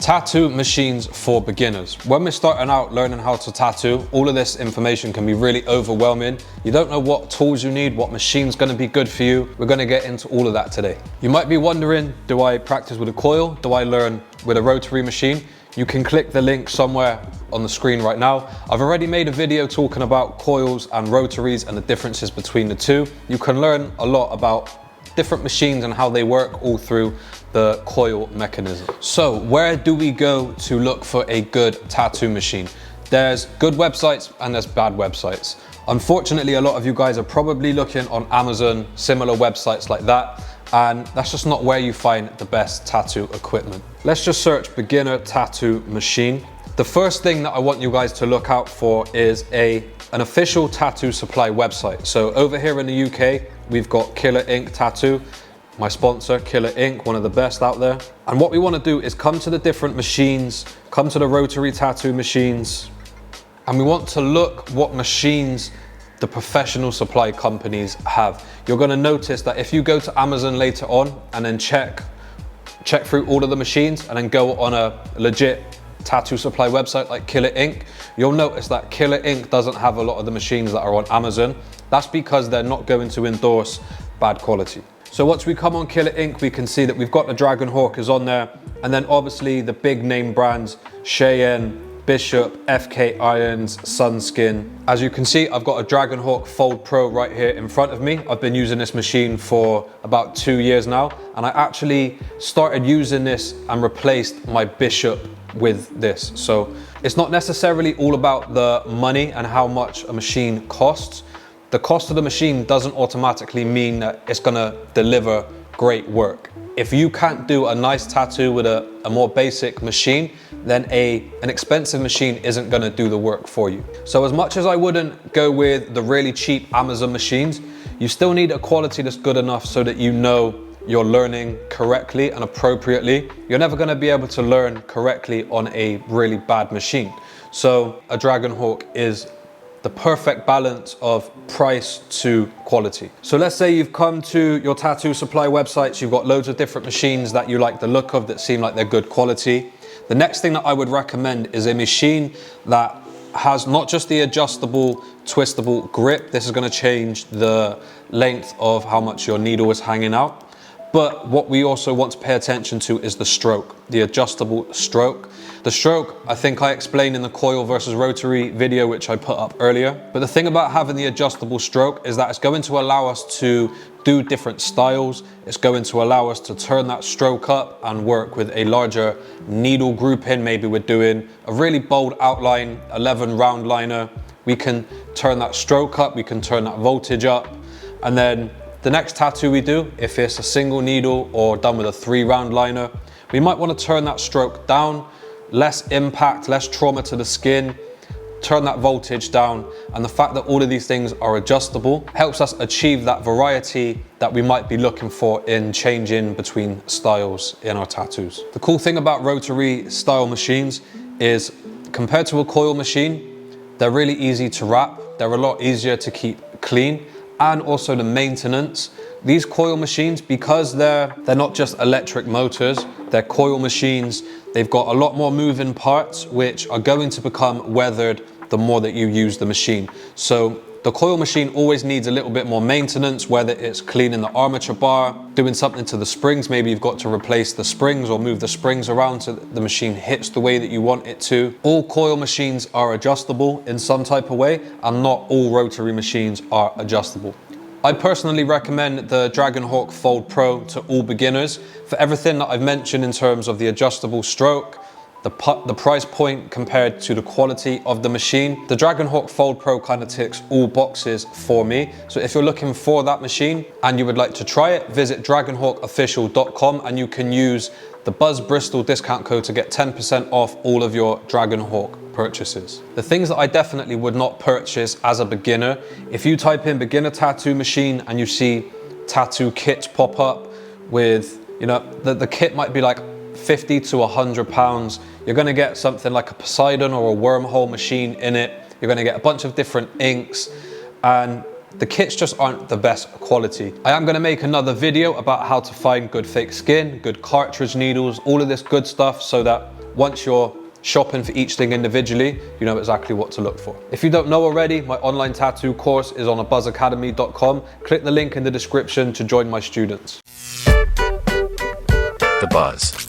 Tattoo machines for beginners. When we're starting out learning how to tattoo, all of this information can be really overwhelming. You don't know what tools you need, what machine's gonna be good for you. We're gonna get into all of that today. You might be wondering, do I practice with a coil? Do I learn with a rotary machine? You can click the link somewhere on the screen right now. I've already made a video talking about coils and rotaries and the differences between the two. You can learn a lot about different machines and how they work all through the coil mechanism. So where do we go to look for a good tattoo machine? There's good websites and there's bad websites. Unfortunately, a lot of you guys are probably looking on Amazon, similar websites like that, and that's just not where you find the best tattoo equipment. Let's just search beginner tattoo machine. The first thing that I want you guys to look out for is an official tattoo supply website. So over here in the UK, we've got Killer Ink Tattoo, my sponsor, Killer Ink, one of the best out there. And what we want to do is come to the different machines, come to the rotary tattoo machines, and we want to look what machines the professional supply companies have. You're going to notice that if you go to Amazon later on and then check through all of the machines and then go on a legit tattoo supply website like Killer Ink, you'll notice that Killer Ink doesn't have a lot of the machines that are on Amazon. That's because they're not going to endorse bad quality. So once we come on Killer Ink, we can see that we've got the Dragon Hawk is on there, and then obviously the big name brands, Cheyenne, Bishop, FK Irons, Sunskin. As you can see, I've got a Dragon Hawk Fold Pro right here in front of me. I've been using this machine for about 2 years now, and I actually started using this and replaced my Bishop with this. So it's not necessarily all about the money and how much a machine costs. The cost of the machine doesn't automatically mean that it's gonna deliver great work. If you can't do a nice tattoo with a more basic machine, then an expensive machine isn't gonna do the work for you. So as much as I wouldn't go with the really cheap Amazon machines, you still need a quality that's good enough so that you know you're learning correctly and appropriately. You're never gonna be able to learn correctly on a really bad machine. So a Dragon Hawk is the perfect balance of price to quality. So let's say you've come to your tattoo supply websites, you've got loads of different machines that you like the look of, that seem like they're good quality. The next thing that I would recommend is a machine that has not just the adjustable, twistable grip. This is gonna change the length of how much your needle is hanging out. But what we also want to pay attention to is the stroke, the adjustable stroke. The stroke, I think I explained in the coil versus rotary video, which I put up earlier. But the thing about having the adjustable stroke is that it's going to allow us to do different styles. It's going to allow us to turn that stroke up and work with a larger needle grouping. Maybe we're doing a really bold outline, 11 round liner. We can turn that stroke up, we can turn that voltage up, and then the next tattoo we do, if it's a single needle or done with a 3 round liner, we might want to turn that stroke down, less impact, less trauma to the skin, turn that voltage down. And the fact that all of these things are adjustable helps us achieve that variety that we might be looking for in changing between styles in our tattoos. The cool thing about rotary style machines is, compared to a coil machine, they're really easy to wrap. They're a lot easier to keep clean. And also the maintenance. These coil machines, because they're not just electric motors, they're coil machines, they've got a lot more moving parts which are going to become weathered the more that you use the machine. So the coil machine always needs a little bit more maintenance, whether it's cleaning the armature bar, doing something to the springs. Maybe you've got to replace the springs or move the springs around so that the machine hits the way that you want it to. All coil machines are adjustable in some type of way, and not all rotary machines are adjustable. I personally recommend the Dragon Hawk Fold Pro to all beginners for everything that I've mentioned in terms of the adjustable stroke, the price point compared to the quality of the machine. The Dragon Hawk Fold Pro kind of ticks all boxes for me. So if you're looking for that machine and you would like to try it, visit dragonhawkofficial.com and you can use the Buzz Bristol discount code to get 10% off all of your Dragon Hawk purchases. The things that I definitely would not purchase as a beginner, if you type in beginner tattoo machine and you see tattoo kits pop up with, you know, the kit might be like 50 to 100 pounds. You're gonna get something like a Poseidon or a wormhole machine in it. You're gonna get a bunch of different inks, and the kits just aren't the best quality. I am gonna make another video about how to find good fake skin, good cartridge needles, all of this good stuff, so that once you're shopping for each thing individually, you know exactly what to look for. If you don't know already, my online tattoo course is on abuzzacademy.com. Click the link in the description to join my students. The Buzz.